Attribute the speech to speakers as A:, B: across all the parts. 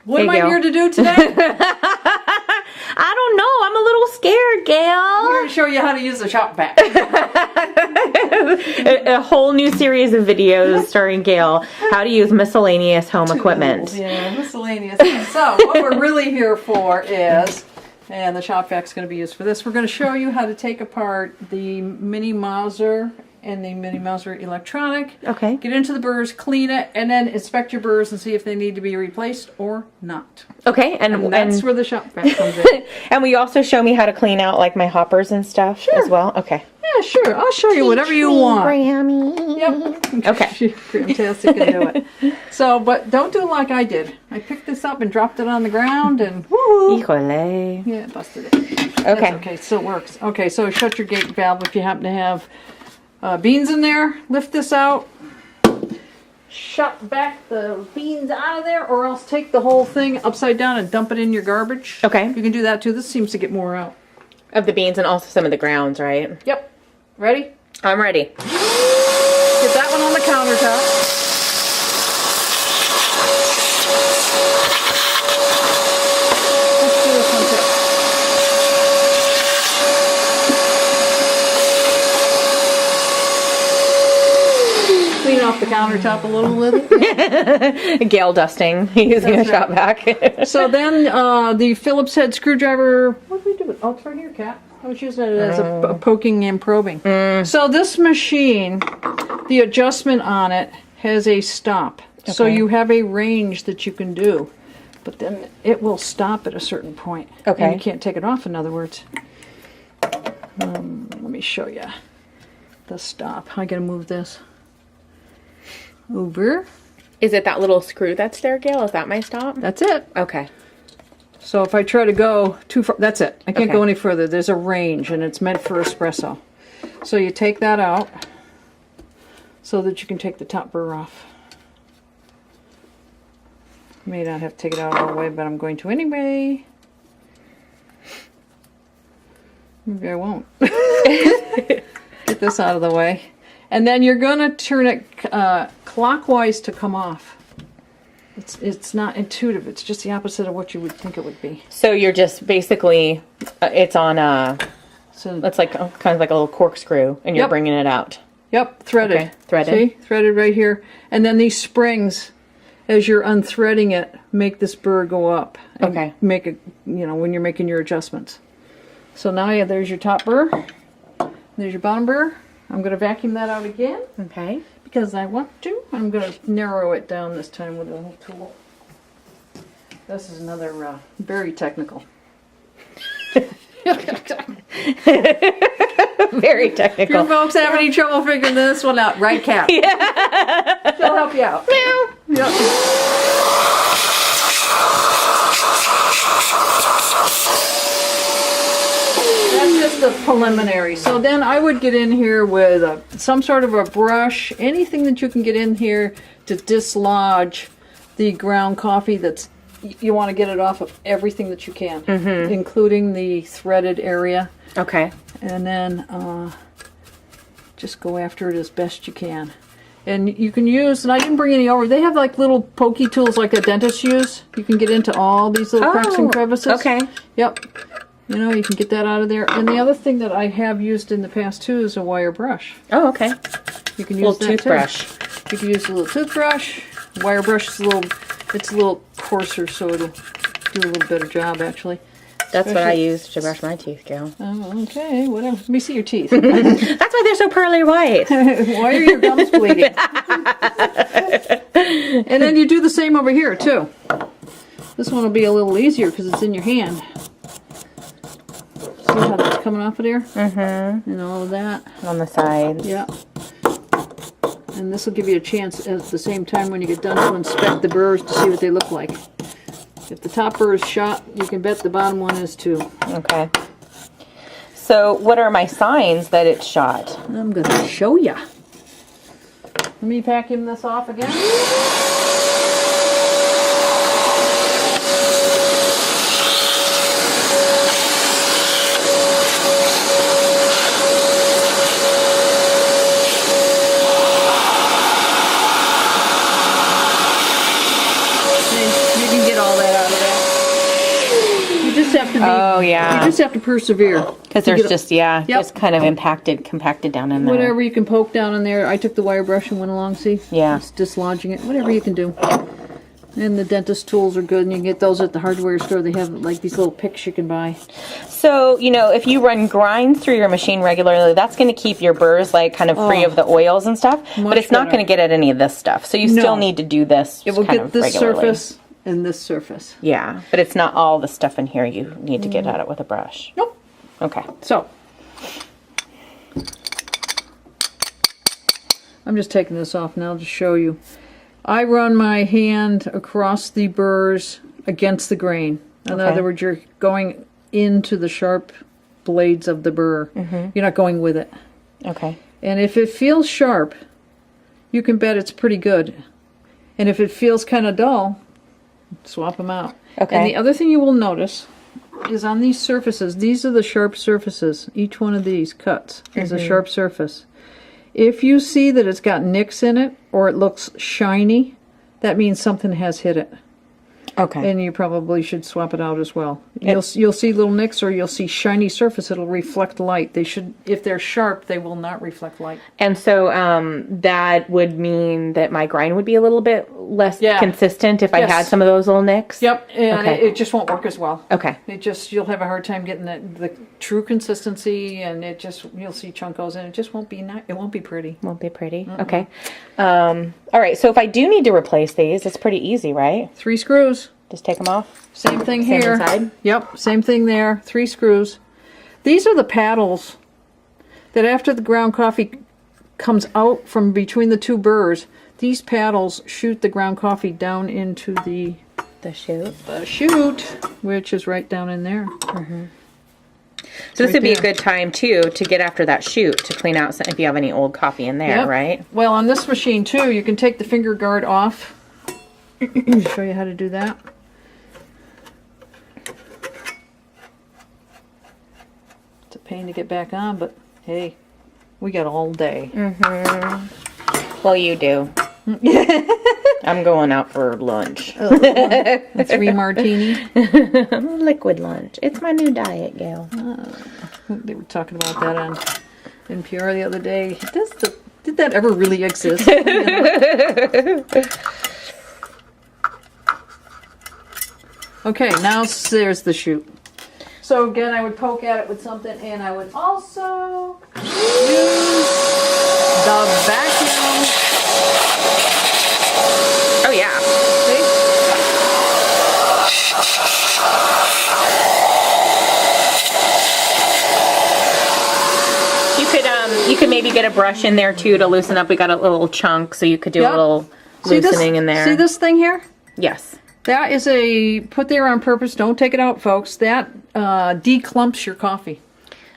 A: What am I here to do today?
B: I don't know. I'm a little scared, Gail.
A: I'm going to show you how to use the shop vac.
B: A whole new series of videos starring Gail. How to use miscellaneous home equipment.
A: Yeah, miscellaneous. So what we're really here for is, and the shop vac's going to be used for this, we're going to show you how to take apart the mini Mazzer and the mini Mazzer electronic.
B: Okay.
A: Get into the burrs, clean it, and then inspect your burrs and see if they need to be replaced or not.
B: Okay, and
A: that's where the shop vac comes in.
B: And will you also show me how to clean out like my hoppers and stuff as well? Okay.
A: Yeah, sure. I'll show you whatever you want.
B: Grammy.
A: Yep.
B: Okay.
A: Fantastic to do it. So, but don't do like I did. I picked this up and dropped it on the ground and woohoo.
B: Híjole.
A: Yeah, busted it.
B: Okay.
A: That's okay, still works. Okay, so shut your gate valve if you happen to have beans in there. Lift this out. Shut back the beans out of there, or else take the whole thing upside down and dump it in your garbage.
B: Okay.
A: You can do that too. This seems to get more out.
B: Of the beans and also some of the grounds, right?
A: Yep. Ready?
B: I'm ready.
A: Get that one on the countertop. Let's do this one too. Clean off the countertop a little with it.
B: Gail dusting using a shop vac.
A: So then the Phillips head screwdriver, what did we do with? Oh, it's right here, Kat. I was using it as a poking and probing. So this machine, the adjustment on it has a stop. Okay. So you have a range that you can do, but then it will stop at a certain point.
B: Okay.
A: And you can't take it off, in other words. Let me show you the stop. I gotta move this over.
B: Is it that little screw that's there, Gail? Is that my stop?
A: That's it.
B: Okay.
A: So if I try to go too far, that's it. I can't
B: Okay.
A: go any further. There's a range, and it's meant for espresso. So you take that out so that you can take the top burr off. You may not have to take it out all the way, but I'm going to anyway. Maybe I won't. Get this out of the way. And then you're going to turn it clockwise to come off. It's not intuitive. It's just the opposite of what you would think it would be.
B: So you're just basically, it's on
A: So
B: it's like kind of like a little corkscrew, and you're
A: Yep.
B: bringing it out.
A: Yep, threaded.
B: Okay, threaded.
A: See, threaded right here. And then these springs, as you're unthreading it, make this burr go up. And
B: Okay.
A: Make it, when you're making your adjustments. So now there's your top burr. There's your bottom burr. I'm going to vacuum that out again.
B: Okay.
A: Because I want to. I'm going to narrow it down this time with a little tool. This is another very technical.
B: Very
A: If
B: technical.
A: you folks have any trouble figuring this one out, right, Kat? Yeah. She'll help you out. Yep. That's just the preliminary. So then I would get in here with some sort of a brush, anything that you can get in here to dislodge the ground coffee that's, you want to get it off of everything that you can, including the threaded area.
B: Okay.
A: And then just go after it as best you can. And you can use, and I didn't bring any over, they have like little pokey tools like the dentists use. You can get into all these little cracks and crevices.
B: Okay.
A: Yep. You can get that out of there. And the other thing that I have used in the past too is a wire brush.
B: Oh, okay.
A: You can
B: A
A: use
B: little
A: that
B: toothbrush.
A: too. You can use a little toothbrush. Wire brush is it's a little coarser, so it'll do a little better job actually.
B: That's what I use to brush my teeth, Gail.
A: Oh, okay, whatever. Let me see your teeth.
B: That's why they're so pearly white.
A: Why are your gums bleeding? And then you do the same over here too. This one will be a little easier because it's in your hand. See how that's coming off of there?
B: Mm-hmm.
A: And all of that.
B: On the sides.
A: Yeah. And this will give you a chance at the same time when you get done to inspect the burrs to see what they look like. If the top burr is shot, you can bet the bottom one is too.
B: Okay. So what are my signs that it's shot?
A: I'm going to show ya. Let me vacuum this off again. You can get all that have to be.
B: Oh, yeah.
A: You just have to persevere.
B: Because there's just,
A: Yep.
B: just kind of compacted down in there.
A: Whatever you can poke down in there. I took the wire brush and went along, see?
B: Yeah.
A: It's dislodging it. Whatever you can do. And the dentist tools are good, and you can get those at the hardware store. They have like these little picks you can buy.
B: So, you know, if you run Grindz through your machine regularly, that's going to keep your burrs like kind of free of the oils and stuff. But it's not going to get at any of this stuff. So you still need to do this.
A: It will
B: kind
A: get
B: of
A: this
B: regularly.
A: surface and this surface.
B: Yeah, but it's not all the stuff in here you need to get at it with a brush.
A: Nope.
B: Okay.
A: So I'm just taking this off now to show you. I run my hand across the burrs against the grain. In other words, you're going into the sharp blades of the burr. You're not going with it.
B: Okay.
A: And if it feels sharp, you can bet it's pretty good. And if it feels kind of dull, swap them out.
B: Okay.
A: And the other thing you will notice is on these surfaces, these are the sharp surfaces. Each one of these cuts is a sharp surface. If you see that it's got nicks in it or it looks shiny, that means something has hit it.
B: Okay.
A: And you probably should swap it out as well. You'll see little nicks or you'll see shiny surface. It'll reflect light. They should, if they're sharp, they will not reflect light.
B: And so that would mean that my grind would be a little bit less consistent if I had some of those little nicks?
A: Yep, and it just won't work as well.
B: Okay.
A: You'll have a hard time getting the true consistency, and you'll see chunkos, and it just won't be nice. It won't be pretty.
B: Won't be pretty. Okay. All right, so if I do need to replace these, it's pretty easy, right?
A: 3 screws.
B: Just take them off?
A: Same thing
B: Same
A: here.
B: inside?
A: Yep, same thing there. 3 screws. These are the paddles that after the ground coffee comes out from between the 2 burrs, these paddles shoot the ground coffee down into the chute, which is right down in there.
B: So this would be a good time, too, to get after that chute to clean out if you have any old coffee in there, right?
A: Well, on this machine, too, you can take the finger guard off. Show you how to do that. It's a pain to get back on, but hey, we got all day.
B: Well, you do. I'm going out for lunch.
A: A 3 martini.
B: Liquid lunch. It's my new diet, Gail.
A: They were talking about that on NPR the other day. Did that ever really exist? Okay, now there's the chute. So again, I would poke at it with something, and I would also use the vacuum.
B: Oh, yeah. You could maybe get a brush in there too to loosen up. We got a little chunk, so you could do a little loosening in there.
A: See this thing here?
B: Yes.
A: That is put there on purpose. Don't take it out, folks. That declumps your coffee.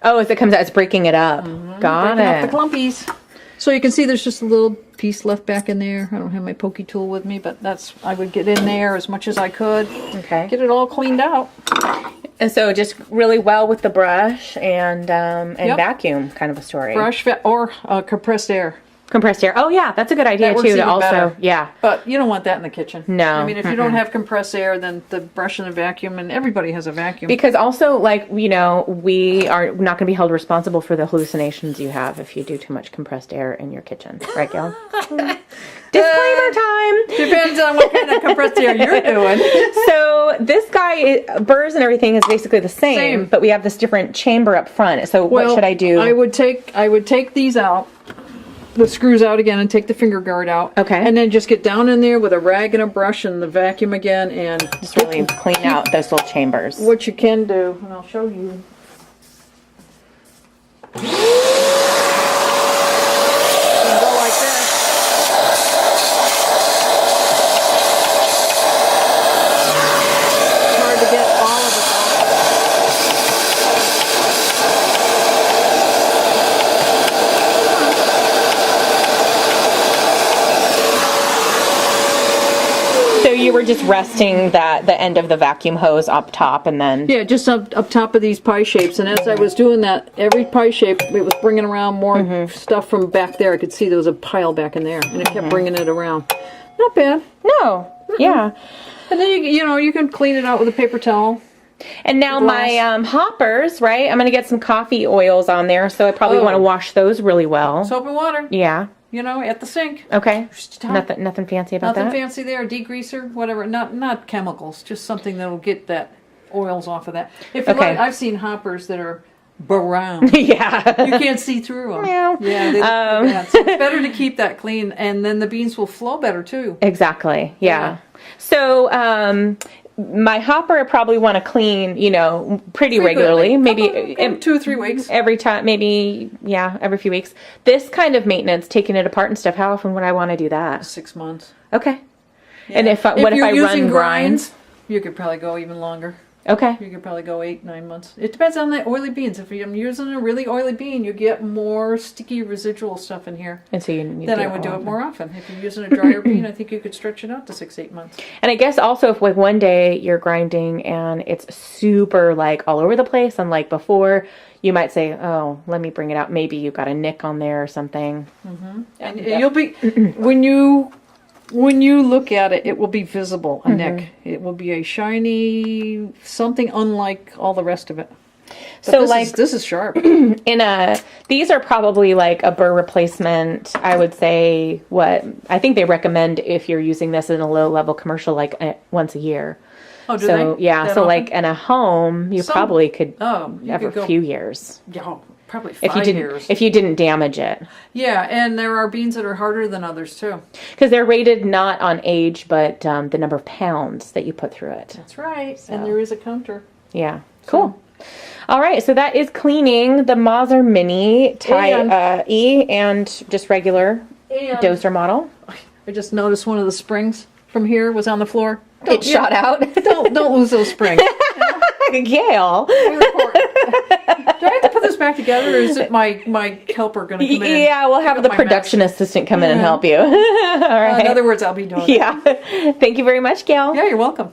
B: Oh, as it comes out, it's breaking it up. Got
A: Breaking
B: it.
A: up the clumpies. So you can see there's just a little piece left back in there. I don't have my pokey tool with me, but I would get in there as much as I could.
B: Okay.
A: Get it all cleaned out.
B: And so just really well with the brush and vacuum kind of a story.
A: Brush or compressed air.
B: Compressed air. Oh, yeah, that's a good idea,
A: That works
B: too, to
A: even
B: also,
A: better.
B: yeah.
A: But you don't want that in the kitchen.
B: No.
A: I mean, if you don't have compressed air, then the brush and the vacuum, and everybody has a vacuum.
B: Because also, like, you know, we are not going to be held responsible for the hallucinations you have if you do too much compressed air in your kitchen. Right, Gail? Disclaimer time!
A: Depends on what kind of compressed air you're doing.
B: So this guy, burrs and everything is basically the same, but we have this different chamber up front. So what should I do?
A: I would take these out, the screws out again, and take the finger guard out.
B: Okay.
A: And then just get down in there with a rag and a brush and the vacuum again, and
B: Just really clean out those little chambers.
A: what you can do, and I'll show you. You can go like this. It's hard to get all of it
B: So you were just resting the end of the vacuum hose up top and then...
A: Yeah, just up top of these pie shapes. And as I was doing that, every pie shape, it was bringing around more stuff from back there. I could see there was a pile back in there, and it kept bringing it around. Not bad.
B: No. Yeah.
A: And then you can clean it out with a paper towel.
B: And now my hoppers, right? I'm going to get some coffee oils on there, so I probably want to wash those really well.
A: Soap and water.
B: Yeah.
A: You know, at the sink.
B: Okay. Nothing fancy about that?
A: Nothing fancy there. Degreaser, whatever. Not chemicals. Just something that'll get that oils off of that. If you like, I've seen hoppers that are brown.
B: Yeah.
A: You can't see through them.
B: Meow.
A: Yeah, they look bad. So it's better to keep that clean, and then the beans will flow better, too.
B: Exactly. Yeah. So, my hopper I probably want to clean, you know, pretty regularly. Maybe
A: 2 or 3 weeks.
B: Every time, maybe, every few weeks. This kind of maintenance, taking it apart and stuff, how often would I want to do that?
A: 6 months.
B: Okay.
A: Yeah.
B: And if I run grinds?
A: You could probably go even longer.
B: Okay.
A: You could probably go 8-9 months. It depends on the oily beans. If I'm using a really oily bean, you get more sticky residual stuff in here.
B: And so you
A: then I would do it more often. If you're using a drier bean, I think you could stretch it out to 6-8 months.
B: And I guess also if like one day you're grinding and it's super like all over the place, unlike before, you might say, "Oh, let me bring it out." Maybe you got a nick on there or something.
A: Mm-hmm. And you'll be when you look at it, it will be visible, a nick. It will be a shiny, something unlike all the rest of it. But
B: so
A: this is sharp.
B: These are probably like a burr replacement. I would say I think they recommend if you're using this in a low level commercial, like once a year. Oh, do they? Yeah. So often? Like in a home, you probably could have a few years.
A: Yeah. Probably 5 years.
B: If you didn't damage it.
A: Yeah, and there are beans that are harder than others, too.
B: Because they're rated not on age, but the number of pounds that you put through it.
A: That's right. So. And there is a counter.
B: Yeah. Cool. All right, so that is cleaning the Mazzer Mini Type E and just regular doser model.
A: I just noticed one of the springs from here was on the floor.
B: It shot out.
A: Don't lose those springs.
B: Gail.
A: Do I have to put this back together, or is it my helper going to come in?
B: Yeah, we'll have the production assistant come in and help you. All right.
A: In other words, I'll be doing it.
B: Yeah. Thank you very much, Gail.
A: Yeah, you're welcome.